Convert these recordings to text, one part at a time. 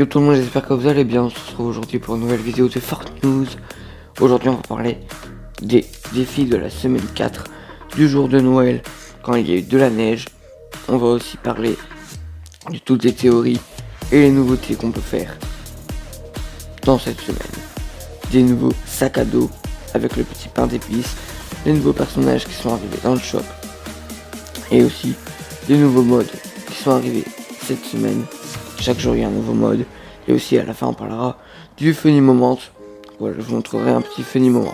Yo tout le monde, j'espère que vous allez bien. On se retrouve aujourd'hui pour une nouvelle vidéo de Fortnite News. Aujourd'hui on va parler des défis de la semaine 4 du jour de Noël quand il y a eu de la neige. On va aussi parler de toutes les théories et les nouveautés qu'on peut faire dans cette semaine. Des nouveaux sacs à dos avec le petit pain d'épices, des nouveaux personnages qui sont arrivés dans le shop et aussi des nouveaux modes qui sont arrivés cette semaine. Chaque jour il y a un nouveau mode et aussi à la fin on parlera du funny moment. Voilà, je vous montrerai un petit funny moment.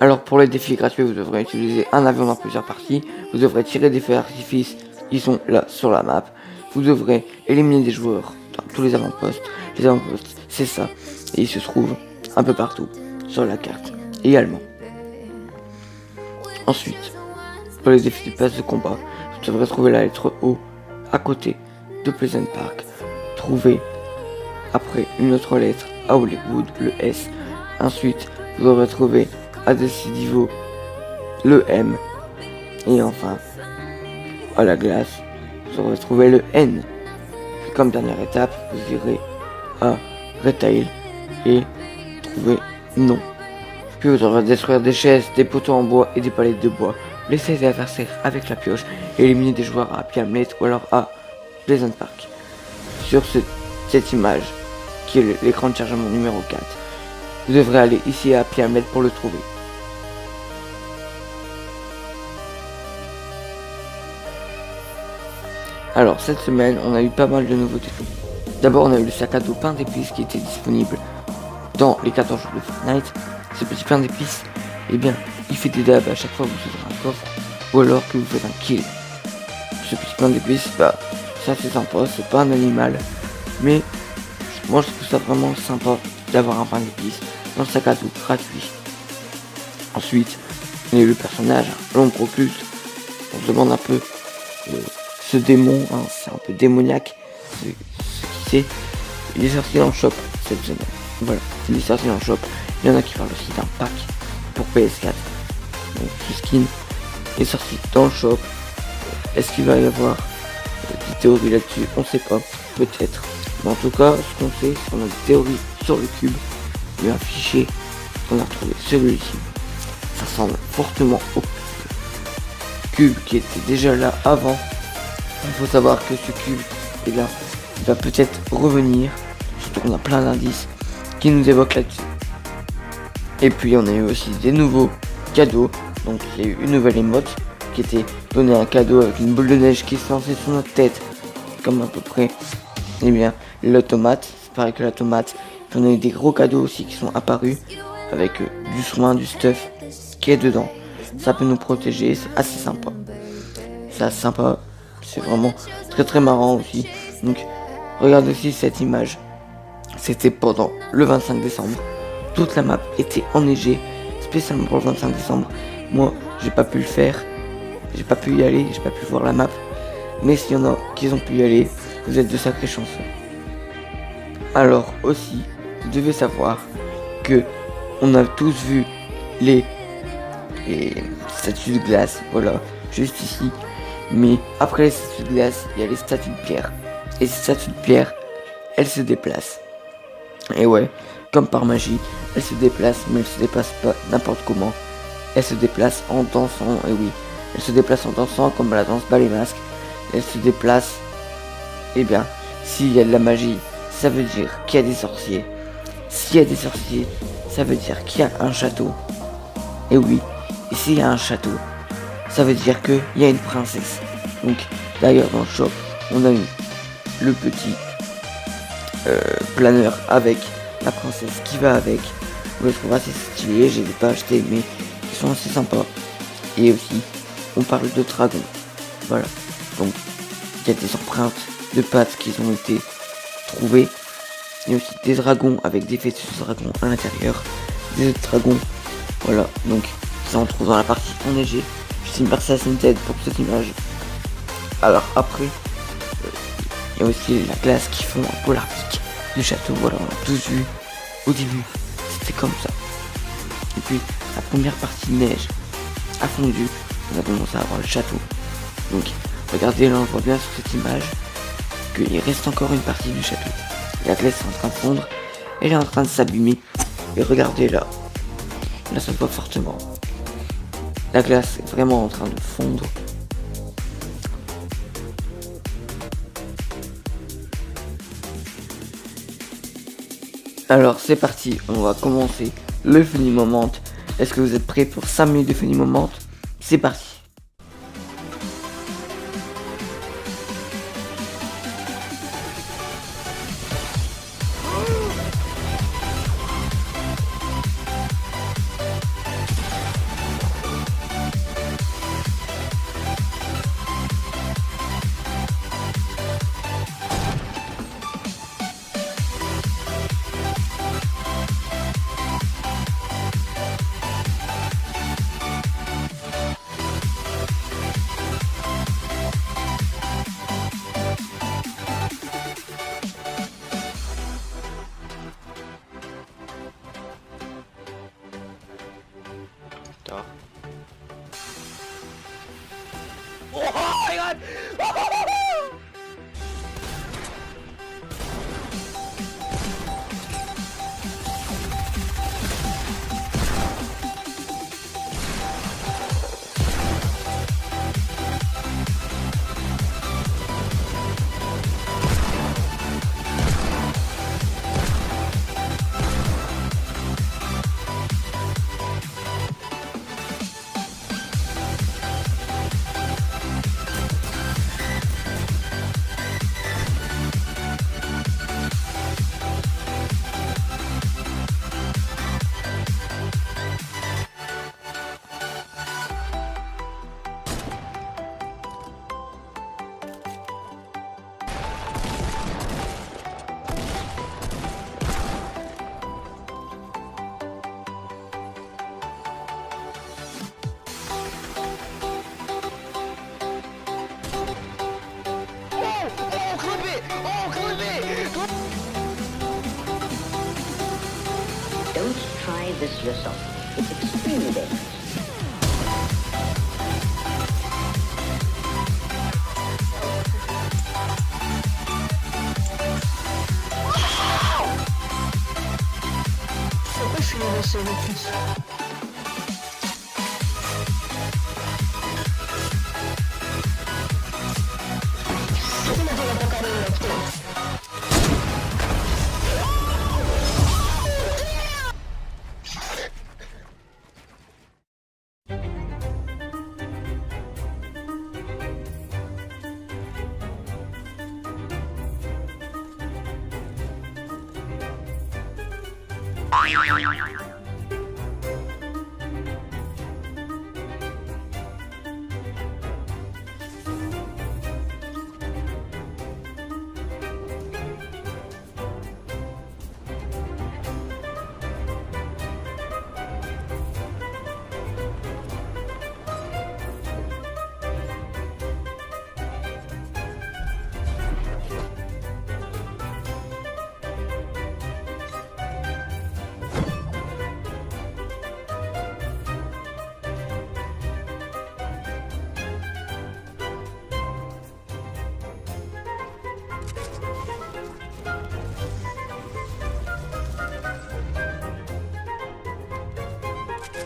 Alors pour les défis gratuits, vous devrez utiliser un avion dans plusieurs parties, vous devrez tirer des feux d'artifice qui sont là sur la map, vous devrez éliminer des joueurs dans tous les avant-postes. Les avant-postes c'est ça, et ils se trouvent un peu partout sur la carte également. Ensuite, pour les défis de place de combat, vous devrez trouver la lettre O à côté de Pleasant Park. Trouvez après une autre lettre à Hollywood, le S. Ensuite, vous devrez trouver à Decidivo le M. Et enfin, à la glace, vous devrez trouver le N. Puis comme dernière étape, vous irez à Retail et trouver non. Puis vous devrez détruire des chaises, des poteaux en bois et des palettes de bois. Laissez les adversaires avec la pioche et éliminer des joueurs à Happy Hamlet ou alors à Pleasant Park. Sur cette image, qui est l'écran de chargement numéro 4, vous devrez aller ici à Happy Hamlet pour le trouver. Alors cette semaine, on a eu pas mal de nouveautés. D'abord, on a eu le sac à dos pain d'épices qui était disponible dans les 14 jours de Fortnite. Ce petit pain d'épices, eh bien, il fait des dabs à chaque fois que vous ouvrez un coffre ou alors que vous faites un kill. Ce petit pain d'épices, bah, ça c'est sympa, c'est pas un animal, mais moi je trouve ça vraiment sympa d'avoir un pain d'épices dans le sac à dos gratuit. Ensuite, il y a eu le personnage, l'ombre occulte. On se demande un peu ce démon, hein, c'est un peu démoniaque, ce qui c'est. Il est sorti dans le shop cette semaine. Voilà, il est sorti dans le shop. Il y en a qui parlent aussi d'un pack pour PS4. Donc ce skin est sorti dans le shop. Est-ce qu'il va y avoir des théories là-dessus? On sait pas, peut-être. Mais en tout cas, ce qu'on sait, c'est qu'on a des théories sur le cube. Il y a un fichier qu'on a retrouvé celui-ci. Ça ressemble fortement au cube qui était déjà là avant. Il faut savoir que ce cube, eh bien, il va peut-être revenir. Surtout qu'on a plein d'indices qui nous évoquent là-dessus. Et puis on a eu aussi des nouveaux cadeaux. Donc il y a eu une nouvelle émote qui était donné un cadeau avec une boule de neige qui se lançait sur notre tête. Comme à peu près, eh bien, l'automate. C'est pareil que la tomate. Puis on a eu des gros cadeaux aussi qui sont apparus. Avec du soin, du stuff qui est dedans. Ça peut nous protéger, c'est assez sympa. C'est assez sympa. C'est vraiment très très marrant aussi. Donc regarde aussi cette image. C'était pendant le 25 décembre. Toute la map était enneigée, spécialement pour le 25 décembre. Moi, j'ai pas pu le faire. J'ai pas pu y aller, j'ai pas pu voir la map. Mais s'il y en a qui ont pu y aller, vous êtes de sacrés chanceux. Alors aussi, vous devez savoir que on a tous vu les statues de glace, voilà, juste ici. Mais après les statues de glace, il y a les statues de pierre. Et ces statues de pierre, elles se déplacent. Et ouais, comme par magie, elles se déplacent, mais elles se déplacent pas n'importe comment. Elles se déplacent en dansant, et oui, elles se déplacent en dansant comme à la danse bas les masques. Elles se déplacent, et bien, s'il y a de la magie, ça veut dire qu'il y a des sorciers. S'il y a des sorciers, ça veut dire qu'il y a un château. Et oui, et s'il y a un château, ça veut dire qu'il y a une princesse. Donc, d'ailleurs, dans le shop, on a eu le petit planeur avec la princesse qui va avec. Vous le trouvez assez stylé, je les ai pas achetés mais ils sont assez sympas. Et aussi on parle de dragons. Voilà, donc il y a des empreintes de pattes qui ont été trouvées. Il y a aussi des dragons avec des fœtus de dragons à l'intérieur. Des autres dragons. Voilà, donc ça on trouve dans la partie enneigée. Je suis une personne assez tête pour cette image. Alors après, il y a aussi la glace qui fond un polar pic du château. Voilà, on a tous vu au début, c'était comme ça. Et puis la première partie de neige a fondu, on a commencé à avoir le château. Donc Regardez, là on voit bien sur cette image qu'il reste encore une partie du château. La glace est en train de fondre, elle est en train de s'abîmer. Et regardez là, là ça se voit fortement. La glace est vraiment en train de fondre. Alors c'est parti, on va commencer le funny moment. Est-ce que vous êtes prêts pour 5 minutes de funny moment? C'est parti. Oh my god! Don't try this yourself. It's extremely dangerous.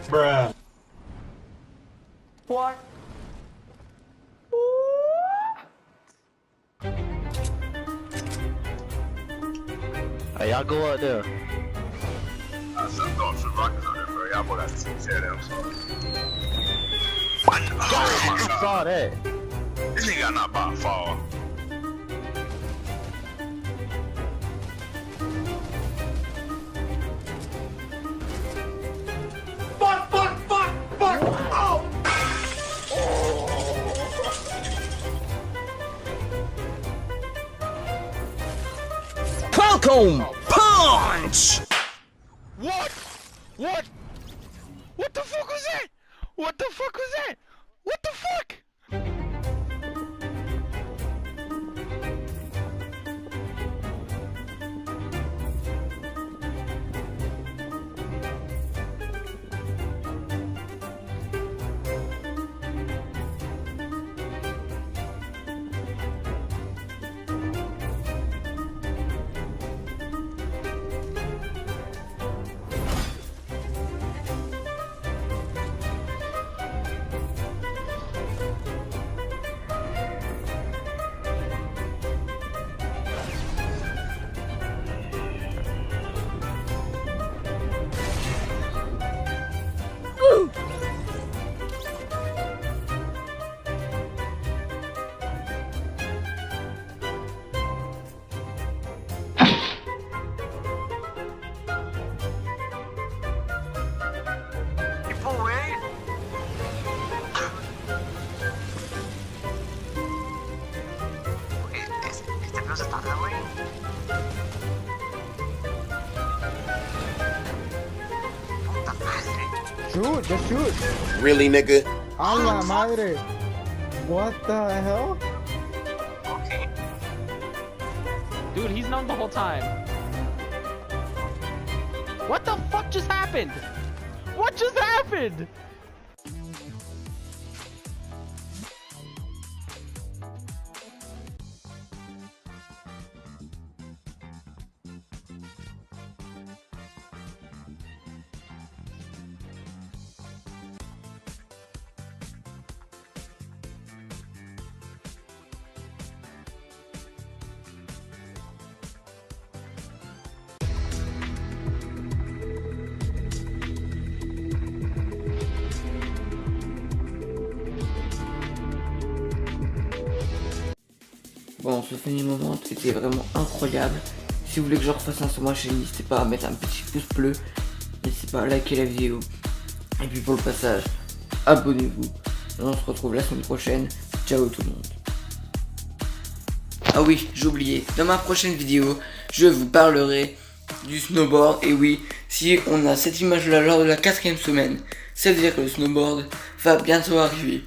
Bruh. What? Hey, y'all go up there. I thought some rockets on there, bro. Y'all boy got to tear them. I saw that. This nigga got not about to fall. Falcon punch! What? What? What the fuck was that? What the fuck was that? What the fuck? Shoot, just shoot. Really, nigga? A la madre. What the hell? Dude, he's known the whole time. What the fuck just happened? What just happened? Bon, ce funny moment était vraiment incroyable. Si vous voulez que je refasse un sur ma chaîne, n'hésitez pas à mettre un petit pouce bleu. N'hésitez pas à liker la vidéo. Et puis pour le passage, abonnez-vous. Et on se retrouve la semaine prochaine. Ciao tout le monde. Ah oui, j'ai oublié. Dans ma prochaine vidéo, je vous parlerai du snowboard. Et oui, si on a cette image là lors de la 4e semaine, ça veut dire que le snowboard va bientôt arriver.